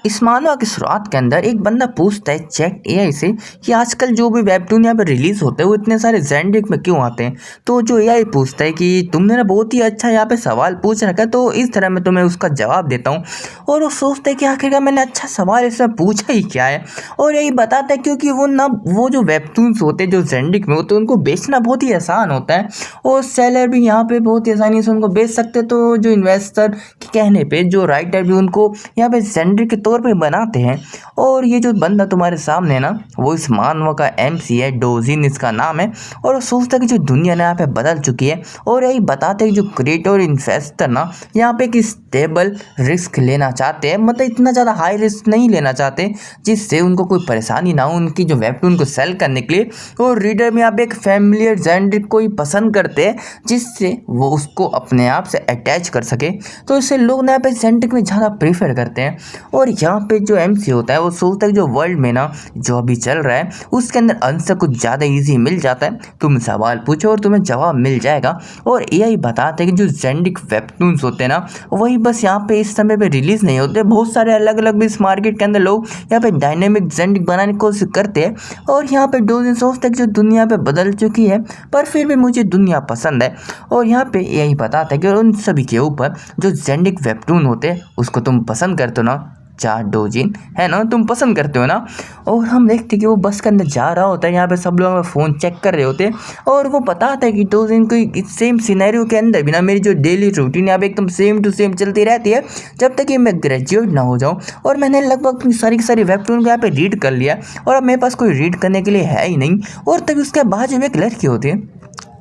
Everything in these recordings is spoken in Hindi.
इस मानवा की शुरुआत के अंदर एक बंदा पूछता है चैट एआई से कि आजकल जो भी वेबटून यहाँ पे रिलीज होते हैं वो इतने सारे जेनरिक में क्यों आते हैं। तो जो एआई पूछता है कि तुमने ना बहुत ही अच्छा यहाँ पे सवाल पूछ रखा है, तो इस तरह मैं तुम्हें उसका जवाब देता हूँ। और वो सोचता है कि आखिरकार मैंने अच्छा सवाल इसमें पूछा ही क्या है। और यही बताता है क्योंकि वो जो वेबटून्स होते हैं जो जेनरिक में होते हैं उनको बेचना बहुत ही आसान होता है और सेलर भी यहाँ पे बहुत ही आसानी से उनको बेच सकते हैं। तो जो इन्वेस्टर के कहने पे जो राइटर भी उनको यहाँ पे जेनरिक के तौर पे बनाते हैं। और ये जो बंदा तुम्हारे सामने है ना, वो इस मानव का एमसी है, डोजिन इसका नाम है। और वो सोचता है कि जो दुनिया ना यहाँ पे बदल चुकी है। और यही बताते हैं कि जो क्रिएटर और इन्वेस्टर ना यहाँ पे एक स्टेबल रिस्क लेना चाहते हैं, मतलब इतना ज़्यादा हाई रिस्क नहीं लेना चाहते जिससे उनको कोई परेशानी ना हो उनकी जो वेबटून को सेल करने के लिए। और रीडर में यहाँ पे एक फैमिलियर जेनरिक को ही पसंद करते हैं जिससे वो उसको अपने आप से अटैच कर सके। तो इससे लोग ना यहाँ पे जेनरिक में ज़्यादा प्रीफर करते हैं। और यहाँ पे जो एमसी होता है वो सोचता है कि जो वर्ल्ड में ना जो अभी चल रहा है उसके अंदर आंसर कुछ ज़्यादा इजी मिल जाता है। तुम सवाल पूछो और तुम्हें जवाब मिल जाएगा। और एआई बताते हैं कि जो जेनरिक वेबटून्स होते हैं ना वही बस यहाँ पे इस समय पे रिलीज नहीं होते, बहुत सारे अलग अलग भी इस मार्केट के अंदर लोग यहाँ पे डायनेमिक जेनरिक बनाने की कोशिश करते हैं। और यहाँ पे डोजिन सोचता है कि जो दुनिया पे बदल चुकी है पर फिर भी मुझे दुनिया पसंद है। और यहाँ पे यही बताता है कि उन सभी के ऊपर जो जेनरिक वेबटून होते हैं उसको तुम पसंद करते हो ना, चार डोजिन है ना, तुम पसंद करते हो ना। और हम देखते हैं कि वो बस के अंदर जा रहा होता है, यहाँ पे सब लोग फ़ोन चेक कर रहे होते हैं। और वो बताता है कि डोजिन को सेम सिनेरियो के अंदर भी ना मेरी जो डेली रूटीन यहाँ पे एकदम सेम टू सेम चलती रहती है जब तक कि मैं ग्रेजुएट ना हो जाऊँ। और मैंने लगभग अपनी सारी की सारी वेबटून को यहाँ पे रीड कर लिया और अब मेरे पास कोई रीड करने के लिए है ही नहीं। और तभी उसके बाजू में एक लड़की होती है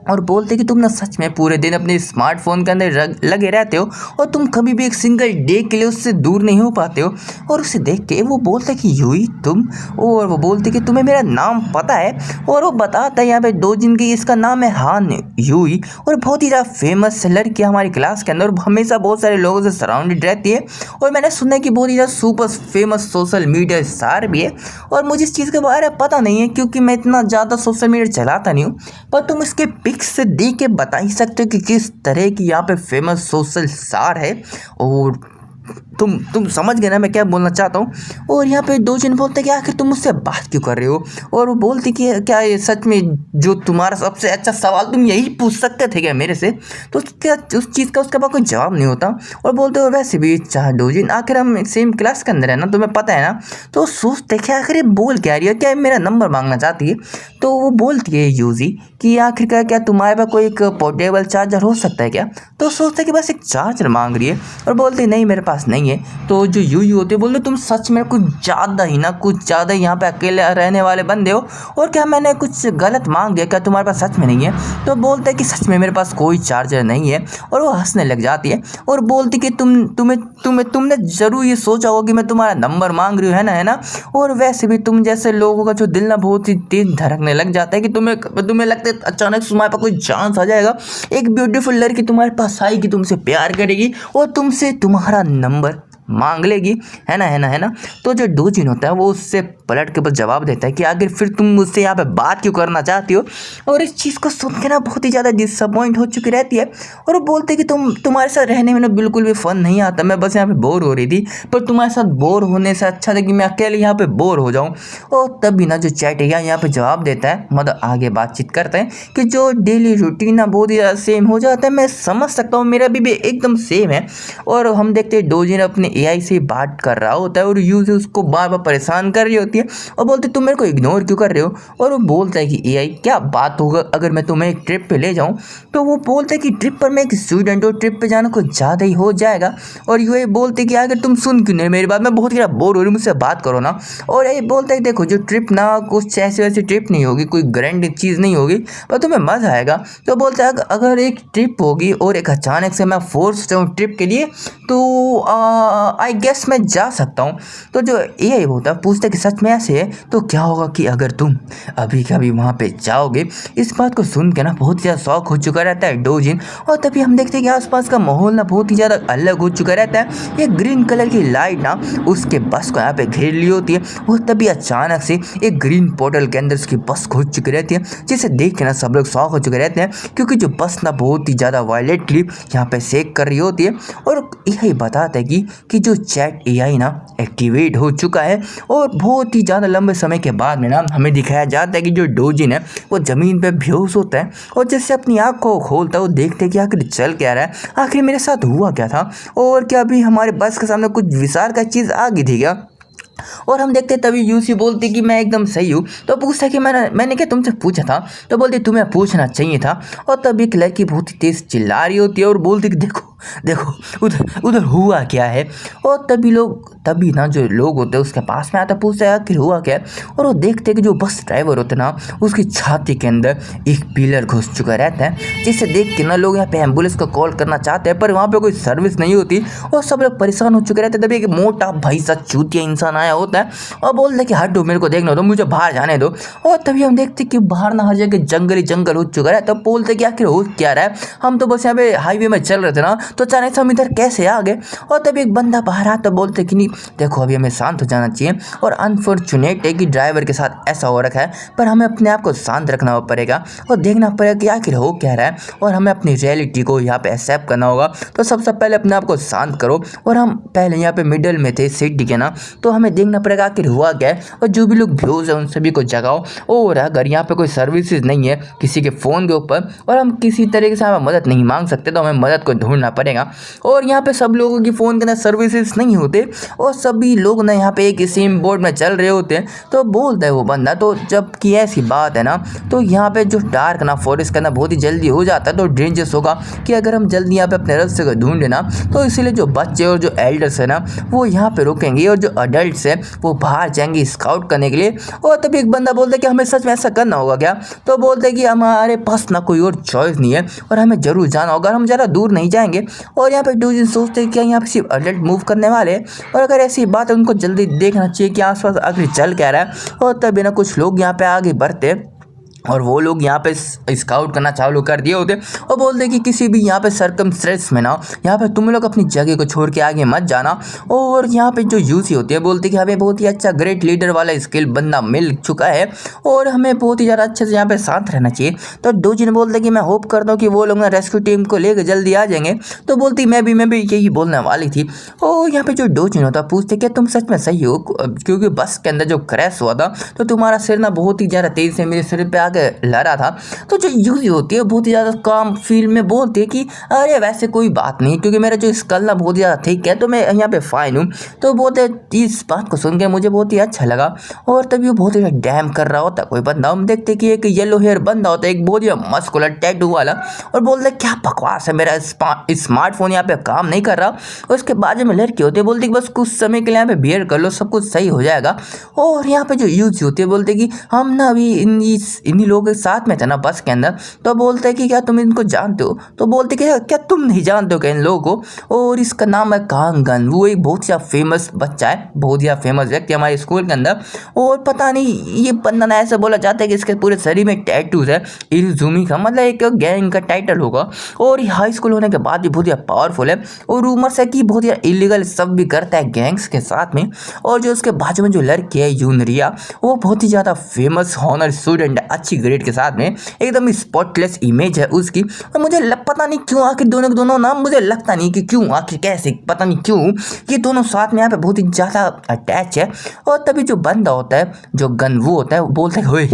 और बोलते कि तुम ना सच में पूरे दिन अपने स्मार्टफोन के अंदर लगे रहते हो और तुम कभी भी एक सिंगल डे के लिए उससे दूर नहीं हो पाते हो। और उसे देख के वो बोलता कि यूही तुम, और वो बोलते कि तुम्हें मेरा नाम पता है। और वो बताता है यहाँ पे डोजिन की इसका नाम है हान यूही और बहुत ही ज़्यादा फेमस लड़की है हमारी क्लास के अंदर, हमेशा बहुत सारे लोगों से सराउंडेड रहती है। और मैंने सुना है कि बहुत ही ज़्यादा super famous social media star भी है। और मुझे इस चीज़ के बारे में पता नहीं है क्योंकि मैं इतना ज़्यादा सोशल मीडिया चलाता नहीं हूँ, पर तुम इसके से देख के बता ही सकते हो कि किस तरह की यहाँ पे फेमस सोशल स्टार है। और तुम समझ गए ना मैं क्या बोलना चाहता हूँ। और यहाँ पे डोजिन बोलते कि आखिर तुम मुझसे बात क्यों कर रहे हो। और वो बोलती कि क्या ये सच में जो तुम्हारा सबसे अच्छा सवाल तुम यही पूछ सकते थे क्या मेरे से। तो क्या उस चीज़ का उसके पास कोई जवाब नहीं होता। और बोलते हो वैसे भी चाह डोजिन आखिर हम सेम क्लास के अंदर है ना, तुम्हें पता है ना। तो सोचते कि आखिर ये बोल क्या रही है, क्या मेरा नंबर मांगना चाहती है। तो वो बोलती है यूजी कि आखिरकार क्या तुम्हारे पास कोई एक पोर्टेबल चार्जर हो सकता है क्या। तो सोचते कि बस एक चार्जर मांग रही है और बोलते नहीं मेरे पास नहीं है। तो जो यू होते बोलते तुम सच में कुछ ज़्यादा ही यहाँ पे अकेले रहने वाले बंदे हो और क्या मैंने कुछ गलत मांग दिया, क्या तुम्हारे पास सच में नहीं है। तो बोलते कि सच में मेरे पास कोई चार्जर नहीं है। और वो हंसने लग जाती है और बोलती कि तुमने ज़रूर ये सोचा होगा कि मैं तुम्हारा नंबर मांग रही हूँ, है ना। और वैसे भी तुम जैसे लोगों का जो दिल ना बहुत ही तेज धड़कने लग जाता है कि तुम्हें लगता है अचानक से तुम्हारे पास कोई चांस आ जाएगा, एक ब्यूटीफुल लड़की तुम्हारे पास आएगी, तुमसे प्यार करेगी और तुमसे तुम्हारा नंबर मांग लेगी, है ना। तो जो डोजिन होता है वो उससे पलट के बस जवाब देता है कि आखिर फिर तुम मुझसे यहाँ पे बात क्यों करना चाहती हो। और इस चीज़ को सुन के ना बहुत ही ज़्यादा डिसअपॉइंट हो चुकी रहती है। और वो बोलते हैं कि तुम्हारे साथ रहने में ना बिल्कुल भी फन नहीं आता, मैं बस यहाँ पे बोर हो रही थी, पर तुम्हारे साथ बोर होने से अच्छा था कि मैं अकेले यहाँ पे बोर हो जाऊँ। और तभी ना जो चैट है यहाँ पे जवाब देता है, मतलब आगे बातचीत करते हैं कि जो डेली रूटीन ना बहुत ही ज़्यादा सेम हो जाता है, मैं समझ सकता हूँ, मेरा भी एकदम सेम है। और हम देखते हैं डोजिन अपने एआई से बात कर रहा होता है और यूज उसको बार बार परेशान कर रही होती है और बोलते तुम मेरे को इग्नोर क्यों कर रहे हो। और वो बोलता है कि एआई क्या बात होगा अगर मैं तुम्हें एक ट्रिप पे ले जाऊं। तो वो बोलता है कि ट्रिप पर मैं एक स्टूडेंट हूँ, ट्रिप पे जाना कुछ ज़्यादा ही हो जाएगा। और ये बोलते कि अगर तुम सुन क्यों नहीं मेरी बात, मैं बहुत ज़्यादा बोर हो रही हूँ, मुझसे बात करो ना। और ये बोलता है देखो जो ट्रिप ना कुछ ऐसी वैसी ट्रिप नहीं होगी, कोई ग्रैंड चीज़ नहीं होगी, पर तुम्हें मज़ा आएगा। तो बोलता है अगर एक ट्रिप होगी और एक अचानक से मैं फोर्स जाऊँ ट्रिप के लिए तो आई गेस मैं जा सकता हूँ। तो जो एआई होता है पूछता है कि सच में ऐसे है तो क्या होगा कि अगर तुम अभी कभी वहाँ पे जाओगे। इस बात को सुन के ना बहुत ज़्यादा शौक हो चुका रहता है डोजिन। और तभी हम देखते हैं कि आसपास का माहौल ना बहुत ही ज़्यादा अलग हो चुका रहता है। एक ग्रीन कलर की लाइट ना उसके बस को यहाँ पे घेर ली होती है और तभी अचानक से एक ग्रीन पोर्टल के अंदर उसकी बस घुस चुकी रहती है, जिसे देख के ना सब लोग शौक हो चुके रहते हैं क्योंकि जो बस ना बहुत ही ज़्यादा वायलेंटली यहाँ पे सेक कर रही होती है। और यही बताता है कि कि जो चैट एआई ना एक्टिवेट हो चुका है और बहुत ही ज़्यादा लंबे समय के बाद में ना हमें दिखाया जाता है कि जो डोजिन है वो ज़मीन पे बेहोश होता है और जैसे अपनी आँख को खोलता है वो देखते हैं कि आखिर चल क्या रहा है, आखिर मेरे साथ हुआ क्या था और क्या अभी हमारे बस के सामने कुछ विशाल का चीज़ आ गई थी क्या। और हम देखते तभी यूसी बोलती कि मैं एकदम सही हूँ। तो पूछता कि मैंने क्या तुमसे पूछा था। तो बोलती तुम्हें पूछना चाहिए था। और तभी एक लड़की बहुत ही तेज चिल्ला रही होती है और बोलती कि देखो देखो उधर उधर हुआ क्या है। और तभी ना जो लोग होते हैं उसके पास में आता पूछते हैं आखिर हुआ क्या है। और वो देखते कि जो बस ड्राइवर होते ना उसकी छाती के अंदर एक पिलर घुस चुका रहता है, जिससे देख के ना लोग यहाँ पे एम्बुलेंस को कॉल करना चाहते हैं पर वहाँ पे कोई सर्विस नहीं होती और सब लोग परेशान हो चुके रहते हैं। तभी एक मोटा भाई सा चूतिया इंसान आया होता है और बोलते कि हटो मेरे को देखना दो, मुझे बाहर जाने दो। और तभी हम देखते कि बाहर ना हर जगह जंगल ही जंगल हो चुका है। तब बोलते कि आखिर हो क्या रहा है, हम तो बस यहाँ पे हाईवे में चल रहे थे ना तो अचानक से हम इधर कैसे आ गए। और तभी एक बंदा बाहर आता बोलते कि नहीं देखो अभी हमें शांत हो जाना चाहिए और अनफॉर्चुनेट है कि ड्राइवर के साथ ऐसा हो रखा है पर हमें अपने आप को शांत रखना पड़ेगा और देखना पड़ेगा कि आखिर हो क्या रहा है और हमें अपनी रियलिटी को यहाँ पे एक्सेप्ट करना होगा। तो सबसे पहले अपने आप को शांत करो। और हम पहले यहाँ पे मिडल में थे सिटी के ना, तो हमें देखना पड़ेगा आखिर हुआ क्या है और जो भी लोग बेहोश है उन सभी को जगाओ। और अगर यहाँ पे कोई सर्विसेज नहीं है किसी के फ़ोन के ऊपर और हम किसी तरीके से हमें मदद नहीं मांग सकते तो हमें मदद को ढूंढना पड़ेगा। और यहाँ पे सब लोगों की फ़ोन के अंदर सर्विसेज नहीं होते और सभी लोग ना यहाँ पे एक सेम बोर्ड में चल रहे होते हैं। तो बोलता है वो बंदा तो जब की ऐसी बात है ना तो यहाँ पे जो डार्क ना फॉरेस्ट करना बहुत ही जल्दी हो जाता है। तो डेंजरस होगा कि अगर हम जल्दी यहाँ पे अपने रास्ते को ढूंढे ना तो इसीलिए जो बच्चे और जो एल्डर्स है ना वो यहाँ पे रुकेंगे और जो अडल्ट है वो बाहर जाएंगे स्काउट करने के लिए। और तभी एक बंदा बोलता है कि हमें सच में ऐसा करना होगा क्या। तो बोलते हैं कि हमारे पास ना कोई और चॉइस नहीं है और हमें जरूर जाना होगा, हम ज़्यादा दूर नहीं जाएंगे। और यहाँ पे डोजिन सोचते हैं कि यहाँ पे सिर्फ अडल्ट मूव करने वाले हैं और अगर ऐसी बात है उनको जल्दी देखना चाहिए कि आसपास आखिर चल क्या रहा है। और तभी ना कुछ लोग यहाँ पे आगे बढ़ते और वो लोग यहाँ पे स्काउट करना चालू कर दिए होते और बोलते कि किसी भी यहाँ पे सर्कमस्टेंस में ना यहाँ पे तुम लोग अपनी जगह को छोड़ के आगे मत जाना। और यहाँ पे जो यूसी होती है बोलती कि हमें बहुत ही अच्छा ग्रेट लीडर वाला स्किल बंदा मिल चुका है और हमें बहुत ही ज़्यादा अच्छे से यहाँ पे साथ रहना चाहिए। तो डोजिन बोलते कि मैं होप करता हूँ कि वो लोग ना रेस्क्यू टीम को लेकर जल्दी आ जाएंगे। तो बोलती मैं भी यही बोलने वाली थी। और यहाँ पे जो डोजिन होता पूछते क्या तुम सच में सही हो, क्योंकि बस के अंदर जो क्रैश हुआ था तो तुम्हारा सिर ना बहुत ही ज़्यादा तेज़ से मेरे सिर पे लड़ा था। तो जो यूजी होती है बहुत ही ज़्यादा काम फील में बोलती है कि अरे वैसे कोई बात नहीं क्योंकि मेरा जो स्कल ना बहुत ज़्यादा ठीक है तो मैं यहाँ पे फाइन हूँ। तो बोलते इस बात को सुन के मुझे बहुत ही अच्छा लगा। और तभी वो बहुत ही डैम कर रहा होता कोई बंदा, हम देखते कि एक येलो हेयर बंदा होता है एक बहुत ही मस्कुलर टैटू वाला और बोलते क्या बकवास है, मेरा स्मार्टफोन यहाँ पे काम नहीं कर रहा। और उसके बाजू में लड़की होती है बोलती बस कुछ समय के लिए यहाँ पे बियर कर लो सब कुछ सही हो जाएगा। और यहाँ पे जो यूज होती है बोलते कि हम ना अभी इन्हीं लोगों के साथ में थे ना बस के अंदर। तो बोलते हैं कि क्या तुम इनको जानते हो। तो बोलते कि क्या तुम नहीं जानते हो क्या इन लोगों को। और इसका नाम है कांगन, वो एक बहुत ही फेमस बच्चा है, बहुत ही फेमस व्यक्ति हमारे स्कूल के अंदर। और पता नहीं ये बंदा ना ऐसा बोला जाता है कि इसके पूरे शरीर में टैटूज है इरुजुमी का, मतलब एक गैंग का टाइटल होगा। और हाई स्कूल होने के बाद भी बहुत ही पावरफुल है और रूमर्स है कि बहुत ही इलीगल सब भी करता है गैंग्स के साथ में। और जो उसके बाजू में जो लड़की है यूनरिया वो बहुत ही ज़्यादा फेमस हॉनर स्टूडेंट है, अच्छी ग्रेड के साथ में एकदम स्पॉटलेस इमेज है उसकी। और मुझे पता नहीं क्यों आखिर दोनों नाम मुझे लगता नहीं कि क्यों आखिर कैसे पता नहीं क्यों ये दोनों साथ में यहाँ पे बहुत ही ज़्यादा अटैच है। और तभी जो बंदा होता है जो गनवू होता है वो बोलता है होए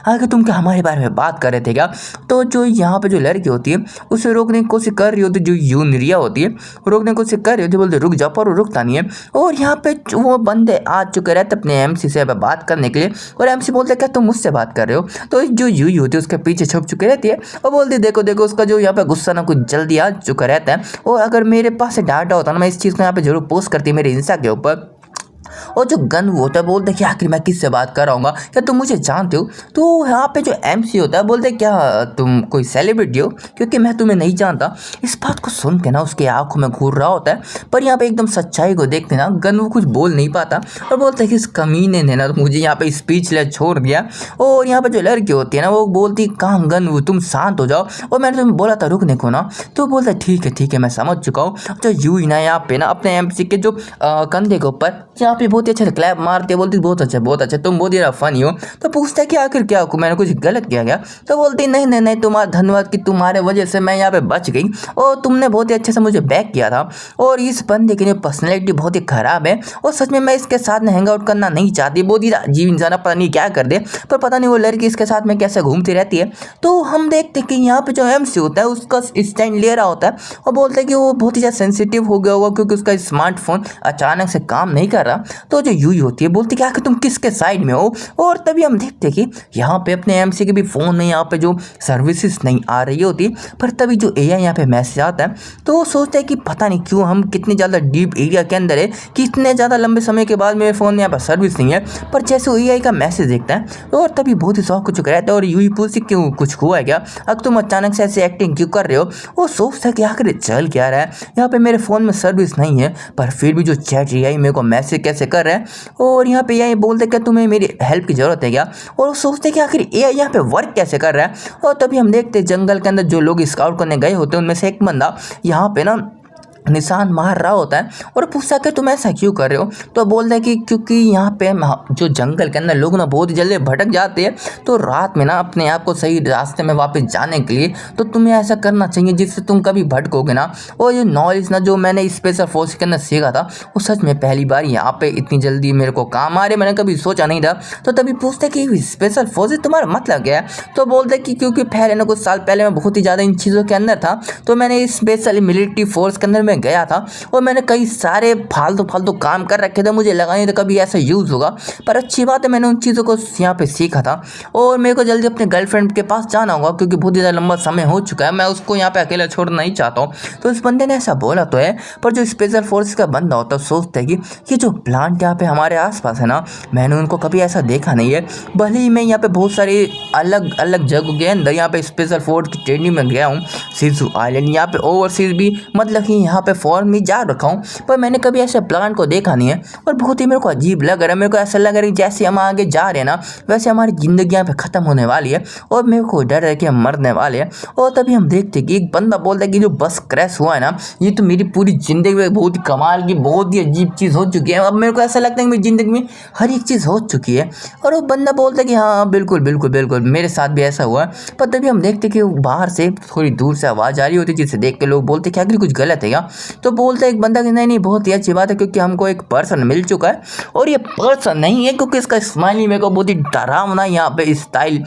आगे तुम क्या हमारे बारे में बात कर रहे थे क्या। तो जो यहाँ पे जो लड़की होती है उसे रोकने की कोशिश कर रही होती है, जो यूनरिया होती है रोकने की कोशिश कर रही होती है, बोलते रुक जाओ पर वो रुकता नहीं है। और यहाँ पे वो बंदे आ चुके रहते अपने एमसी से बात करने के लिए और एमसी बोलते क्या तुम मुझसे बात कर रहे हो। तो जो यू होती है उसके पीछे छुप चुके रहती है और बोलती देखो देखो उसका जो यहाँ पे गुस्सा ना कुछ जल्दी आ चुका रहता है। और अगर मेरे पास से डाटा होता ना मैं इस चीज़ को यहाँ पे जरूर पोस्ट करती मेरे इंस्टा के ऊपर। और जो गन होता है बोलते कि आखिर मैं किससे बात कर रहा हूँ, क्या तुम मुझे जानते हो। तो यहाँ पे जो एमसी होता है बोलते क्या तुम कोई सेलिब्रिटी हो क्योंकि मैं तुम्हें नहीं जानता। इस बात को सुन के ना उसके आंखों में घूर रहा होता है पर यहाँ पे एकदम सच्चाई को देखते ना गन वो कुछ बोल नहीं पाता और बोलते कि इस कमीने ने ना तो मुझे यहाँ पे स्पीचलेस छोड़ दिया। और यहाँ पे जो लड़की होती है ना वो बोलती कहाँ गन वो तुम शांत हो जाओ और मैंने तुम्हें बोला था रुकने को ना। तो बोलता ठीक है मैं समझ चुका हूँ। तो यू ही ना यहाँ पे ना अपने एमसी के जो कंधे के ऊपर यहाँ पे भी बहुत ही अच्छे से क्लैप मारती है, बोलती बहुत अच्छा तुम बहुत ही फनी हो। तो पूछता है कि आखिर क्या मैंने कुछ गलत किया क्या? तो बोलती नहीं तुम्हारा धन्यवाद कि तुम्हारे वजह से मैं यहाँ पे बच गई और तुमने बहुत ही अच्छे से मुझे बैक किया था। और इस बंदे की पर्सनैलिटी बहुत ही खराब है और सच में मैं इसके साथ में हैंग आउट करना नहीं चाहती। बहुत ही अजीब इंसान, पता नहीं क्या कर दे, पर पता नहीं वो लड़की इसके साथ में कैसे घूमती रहती है। तो हम देखते हैं कि यहाँ पे जो MC होता है उसका स्टैंड ले रहा होता है और बोलते हैं कि वो बहुत ही ज़्यादा सेंसिटिव हो गया होगा क्योंकि उसका स्मार्टफोन अचानक से काम नहीं कर रहा। तो जो यूई होती है बोलती है कि तुम किसके साइड में हो। और तभी हम देखते हैं कि यहाँ पे अपने MC के भी फ़ोन में यहाँ पे जो सर्विसेज नहीं आ रही होती, पर तभी जो AI यहाँ पे मैसेज आता है तो वो सोचता है कि पता नहीं क्यों हम कितने ज़्यादा डीप एरिया के अंदर है कि इतने ज़्यादा लंबे समय के बाद मेरे फ़ोन में यहाँ पर सर्विस नहीं है। पर जैसे वो AI का मैसेज देखता है और तभी बहुत ही शौक हो चुका रहता है और यूई पूछती क्यों, कुछ हुआ है क्या? अब तुम अचानक से ऐसे एक्टिंग क्यों कर रहे हो? वो सोचता है कि आखिर चल क्या रहा है, यहाँ पे मेरे फ़ोन में सर्विस नहीं है पर फिर भी जो चैट AI मेरे को मैसेज कैसे कर रहा है। और यहाँ पे AI बोलते क्या तुम्हें मेरी हेल्प की ज़रूरत है क्या? और वो सोचते कि आखिर AI यहाँ पे वर्क कैसे कर रहा है। और तभी हम देखते जंगल के अंदर जो लोग स्काउट करने गए होते हैं उनमें से एक बंदा यहाँ पे ना निशान मार रहा होता है और पूछता कि तुम ऐसा क्यों कर रहे हो? तो बोलता है कि क्योंकि यहाँ पे जो जंगल के अंदर लोग ना बहुत ही जल्दी भटक जाते हैं, तो रात में ना अपने आप को सही रास्ते में वापस जाने के लिए तो तुम्हें ऐसा करना चाहिए जिससे तुम कभी भटकोगे ना। और ये नॉलेज ना जो मैंने स्पेशल फोर्स के अंदर सीखा था वो सच में पहली बार यहाँ पे इतनी जल्दी मेरे को काम आ रहे, मैंने कभी सोचा नहीं था। तो तभी पूछते कि स्पेशल फोर्स तुम्हारा मतलब क्या है? तो बोलते कि क्योंकि पहले ना कुछ साल पहले मैं बहुत ही ज़्यादा इन चीज़ों के अंदर था, तो मैंने स्पेशल मिलिट्री फोर्स के अंदर में गया था और मैंने कई सारे फालतू काम कर रखे थे, मुझे लगा नहीं था कभी ऐसा यूज़ होगा। पर अच्छी बात है मैंने उन चीज़ों को यहाँ पे सीखा था और मेरे को जल्दी अपने गर्लफ्रेंड के पास जाना होगा क्योंकि बहुत ज़्यादा लंबा समय हो चुका है, मैं उसको यहाँ पे अकेला छोड़ना नहीं चाहता हूँ। तो इस बंदे ने ऐसा बोला तो है, पर जो स्पेशल फोर्स का बंदा होता है सोचता है कि ये जो प्लांट यहाँ पे हमारे आसपास है ना, मैंने उनको कभी ऐसा देखा नहीं है। भले ही मैं यहाँ पे बहुत सारी अलग अलग जगह के अंदर यहाँ पे स्पेशल फोर्स की ट्रेनिंग में गया हूँ, सिजू आइलैंड यहाँ पे ओवरसीज भी मतलब कि यहाँ पे फॉरेन में जा रखा हूँ, पर मैंने कभी ऐसे प्लांट को देखा नहीं है और बहुत ही मेरे को अजीब लग रहा है। मेरे को ऐसा लग रहा है जैसे हम आगे जा रहे हैं ना वैसे हमारी ज़िंदगी यहाँ पे ख़त्म होने वाली है और मेरे को डर है कि हम मरने वाले हैं। और तभी हम देखते कि एक बंदा बोलता है कि जो बस क्रैश हुआ है ना, ये तो मेरी पूरी ज़िंदगी में बहुत ही कमाल की बहुत ही अजीब चीज़ हो चुकी है। अब मेरे को ऐसा लगता है कि मेरी ज़िंदगी में हर एक चीज़ हो चुकी है। और वो बंदा बोलता है कि हाँ बिल्कुल बिल्कुल बिल्कुल मेरे साथ भी ऐसा हुआ। पर तभी हम देखते कि बाहर से थोड़ी दूर से आवाज़ आ रही होती है जिसे देख के लोग बोलते कि आखिर कुछ गलत है क्या? तो बोलता है एक बंदा कि नहीं बहुत ही अच्छी बात है क्योंकि हमको एक पर्सन मिल चुका है और ये पर्सन नहीं है क्योंकि इसका स्माइली मेरे को बहुत ही डरावना यहाँ पे स्टाइल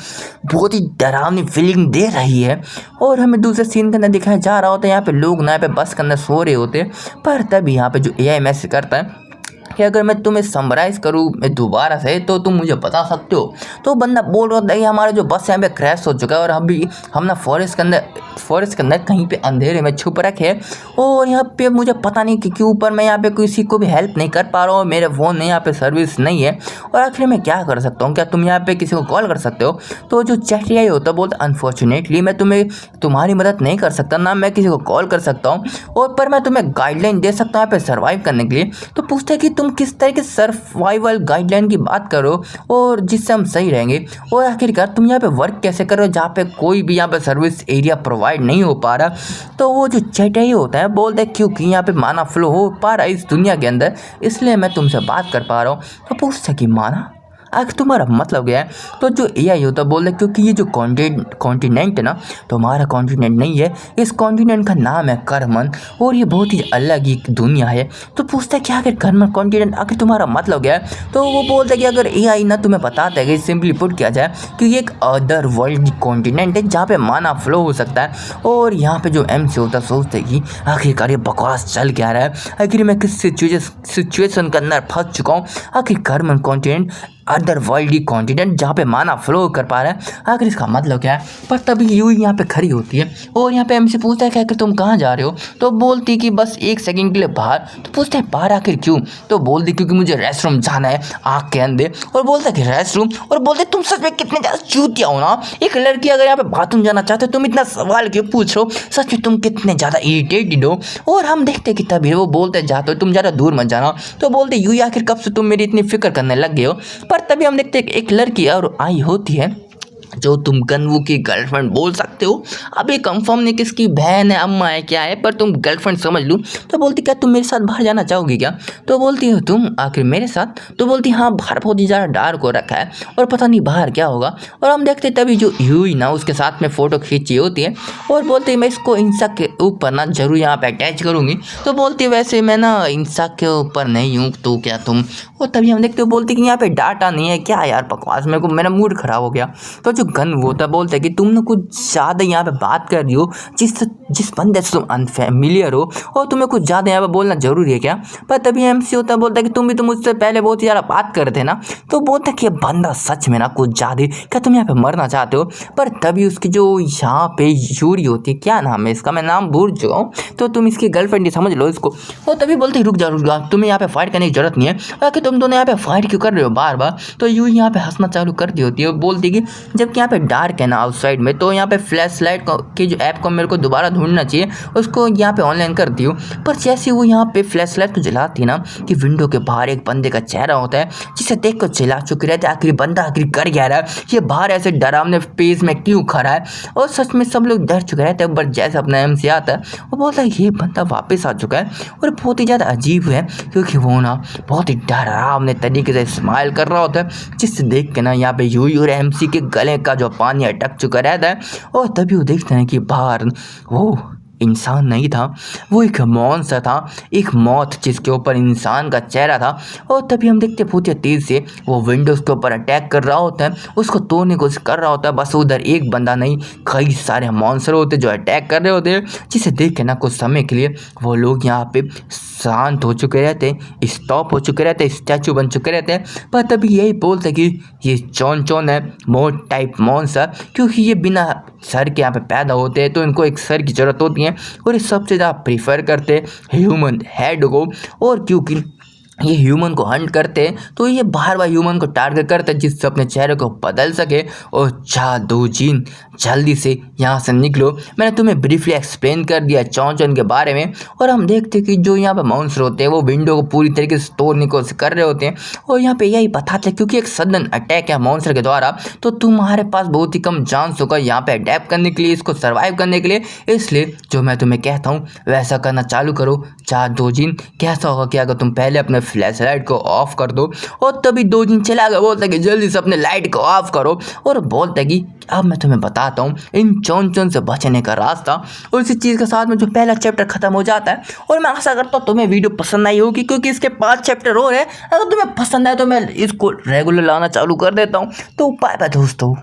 बहुत ही डरावनी फीलिंग दे रही है। और हमें दूसरे सीन के अंदर दिखाया जा रहा होता है यहाँ पे लोग ना यहाँ पे बस के अंदर सो रहे होते हैं। पर तभी यहाँ पे जो AI मैसेज करता है कि अगर मैं तुम्हें समराइज़ करूँ मैं दोबारा से तो तुम मुझे बता सकते हो। तो बंदा बोल रहा है हमारा जो बस यहाँ पे क्रैश हो चुका है और हम ना फॉरेस्ट के अंदर कहीं पे अंधेरे में छुप रखे और यहाँ पे मुझे पता नहीं कि क्यों पर मैं यहाँ पे किसी को भी हेल्प नहीं कर पा रहा हूँ, मेरे फ़ोन में यहाँ पे सर्विस नहीं है और आखिर मैं क्या कर सकता हूँ? क्या तुम यहाँ पे किसी को कॉल कर सकते हो? तो जो चैट AI होता है बोलता अनफॉर्चुनेटली मैं तुम्हारी मदद नहीं कर सकता, ना मैं किसी को कॉल कर सकता हूँ और पर मैं तुम्हें गाइडलाइन दे सकता हूँ यहाँ पे सर्वाइव करने के लिए। तो पूछते हैं कि तुम किस तरह के सर्वाइवल गाइडलाइन की बात करो और जिससे हम सही रहेंगे और आखिरकार तुम यहाँ पे वर्क कैसे करो जहाँ पे कोई भी यहाँ पे सर्विस एरिया प्रोवाइड नहीं हो पा रहा। तो वो जो चैट AI होता है बोलते हैं क्योंकि यहाँ पे माना फ्लो हो पा रहा है इस दुनिया के अंदर इसलिए मैं तुमसे बात कर पा रहा हूँ। तो पूछते कि माना आखिर तुम्हारा मतलब क्या है? तो जो AI होता है बोल रहे क्योंकि ये जो कॉन्टिनेंट है ना तो हमारा कॉन्टिनेंट नहीं है, इस कॉन्टिनेंट का नाम है कर्मन और ये बहुत ही अलग ही दुनिया है। तो पूछता है कि आखिर कर्मन कॉन्टिनेंट आखिर तुम्हारा मतलब क्या है? तो वो बोलता है कि अगर AI ना तुम्हें बताता है कि सिंपली पुट किया जाए कि ये एक अदर वर्ल्ड कॉन्टिनेंट है जहाँ पे माना फ्लो हो सकता है। और यहाँ पे जो MC होता है सोचते कि आखिरकार ये बकवास चल क्या रहा है, आखिर मैं किस सिचुएशन के अंदर फंस चुका हूँ। आखिर Karman continent other world continent जहाँ पे माना फ्लो कर पा रहा है, आखिर इसका मतलब क्या है? पर तभी यूई यहाँ पे खड़ी होती है और यहाँ पे MC पूछता है कि आखिर तुम कहाँ जा रहे हो? तो बोलती कि बस 1 सेकंड के लिए बाहर। तो पूछते हैं बाहर आखिर क्यों? तो बोलती क्योंकि मुझे रेस्टरूम जाना है आँख के अंदर। और बोलता है कि रेस्टरूम? और बोलते तुम सच में कितने ज़्यादा चूतिया हो ना, एक लड़की अगर यहाँ पे बाथरूम जाना चाहते हो तुम इतना सवाल क्यों पूछ रहे हो? सच में तुम कितने ज़्यादा इरिटेटेड हो। और हम देखते कि तभी वो बोलते जाते हो तुम ज़्यादा दूर मत जाना। तो बोलते यूई आखिर कब से तुम मेरी इतनी फिक्र करने लग गए हो? पर तभी हम देखते एक लड़की और आई होती है जो तुम गनवू की गर्लफ्रेंड बोल सकते हो। अब ये कंफर्म नहीं किसकी बहन है, अम्मा है, क्या है, पर तुम गर्लफ्रेंड समझ लूँ। तो बोलती क्या तुम मेरे साथ बाहर जाना चाहोगी क्या? तो बोलती हो तुम आखिर मेरे साथ? तो बोलती हाँ, बाहर बहुत ही ज़्यादा डार्क हो रखा है और पता नहीं बाहर क्या होगा। और हम देखते तभी जो यूई ना उसके साथ में फ़ोटो खींची होती है और बोलती मैं इसको इंस्टा के ऊपर ना जरूर यहाँ पे अटैच करूँगी। तो बोलती वैसे मैं ना इंस्टा के ऊपर नहीं हूँ, तो क्या तुम? और तभी हम देखते हो बोलती कि यहाँ पे डाटा नहीं है, क्या यार बकवास, मेरे को मेरा मूड खराब हो गया। तो जो गन वो था बोलता है कि तुम ना कुछ ज़्यादा यहाँ पे बात कर रही हो, जिस बंदे से तुम अनफेमिलियर हो, और तुम्हें कुछ ज़्यादा यहाँ पे बोलना जरूरी है क्या? पर तभी एमसी होता बोलता है कि तुम भी तो मुझसे पहले बहुत ही ज़्यादा बात कर रहे थे ना। तो बोलता है कि ये बंदा सच में ना कुछ ज़्यादा, क्या तुम यहाँ पे मरना चाहते हो? पर तभी उसकी जो यहाँ पे यूरी होती है, क्या नाम है इसका, मैं नाम भूल चुका हूँ, तो तुम इसकी गर्लफ्रेंड ही समझ लो इसको। वो तभी बोलती रुक जा, तुम्हें यहाँ पे फाइट करने की जरूरत नहीं है, कि तुम दोनों यहाँ पे फाइट क्यों कर रहे हो बार बार? तो यूं यहाँ पे हंसना चालू कर दी होती है, बोलती कि जबकि यहाँ पे डार्क है ना आउटसाइड में, तो यहाँ पे फ्लैश लाइट की जो ऐप को मेरे को दोबारा ढूंढना चाहिए, उसको यहाँ पे ऑनलाइन कर दी हूँ। पर जैसे वो यहाँ पे फ्लैश लाइट को जलाती है ना, कि विंडो के बाहर एक बंदे का चेहरा होता है, जिसे देख कर चिल्ला चुके रहते आखिर बंदा आखिर कर क्या रहा है, ये बाहर ऐसे डरावने पेज में क्यों खड़ा है। और सच में सब लोग डर चुके रहते हैं, बट जैसे अपना एमसी आता है वो बोलता है ये बंदा वापस आ चुका है। और बहुत ही ज़्यादा अजीब है क्योंकि वो ना बहुत ही डरावने तरीके से स्माइल कर रहा होता है, जिससे देख के ना यहाँ पे यूई और एमसी के गले का जो पानी अटक चुका रहता है। और तभी वो देखते हैं कि बाहर वो इंसान नहीं था, वो एक मॉन्स्टर था, एक मौत जिसके ऊपर इंसान का चेहरा था। और तभी हम देखते बहुत तेज से वो विंडोज़ के ऊपर अटैक कर रहा होता है, उसको तोड़ने की कोशिश कर रहा होता है। बस उधर एक बंदा नहीं, कई सारे मॉन्स्टर होते हैं जो अटैक कर रहे होते हैं, जिसे देख के ना कुछ समय के लिए वो लोग यहाँ पे शांत हो चुके रहते हैं, स्टॉप हो चुके रहते हैं, स्टैचू बन चुके रहते हैं। पर तभी यही बोलते कि ये चौन है, मोट टाइप मॉन्स्टर, क्योंकि ये बिना सर के यहाँ पे पैदा होते हैं, तो इनको एक सर की ज़रूरत होती है। और ये सबसे ज़्यादा प्रीफर करते ह्यूमन हेड को, और क्योंकि ये ह्यूमन को हंट करते हैं, तो ये बार बार ह्यूमन को टारगेट करते हैं, जिससे अपने चेहरे को बदल सके। और जादूजीन जल्दी से यहाँ से निकलो, मैंने तुम्हें ब्रीफली एक्सप्लेन कर दिया चौन के बारे में। और हम देखते हैं कि जो यहाँ पे मॉन्स्टर होते हैं वो विंडो को पूरी तरीके से तोड़ने की कोशिश कर रहे होते हैं। और यहाँ पे यही बताते हैं क्योंकि एक सडन अटैक है मॉन्स्टर के द्वारा, तो तुम्हारे पास बहुत ही कम चांस होगा यहाँ पे अडेप्ट करने के लिए, इसको सर्वाइव करने के लिए। इसलिए जो मैं तुम्हें कहता हूँ वैसा करना चालू करो जादूजीन। कैसा होगा कि अगर तुम पहले अपने फ्लैश लाइट को ऑफ कर दो, और तभी दो दिन चला गया, बोलता है कि जल्दी से अपने लाइट को ऑफ करो, और बोलता है कि अब मैं तुम्हें बताता हूँ इन चौन से बचने का रास्ता। और इसी चीज़ के साथ में जो पहला चैप्टर खत्म हो जाता है। और मैं आशा करता हूँ तुम्हें वीडियो पसंद आई होगी, क्योंकि इसके 5 चैप्टर और है। अगर तुम्हें पसंद आए तो मैं इसको रेगुलर लाना चालू कर देता हूँ। तो बाय बाय दोस्तों।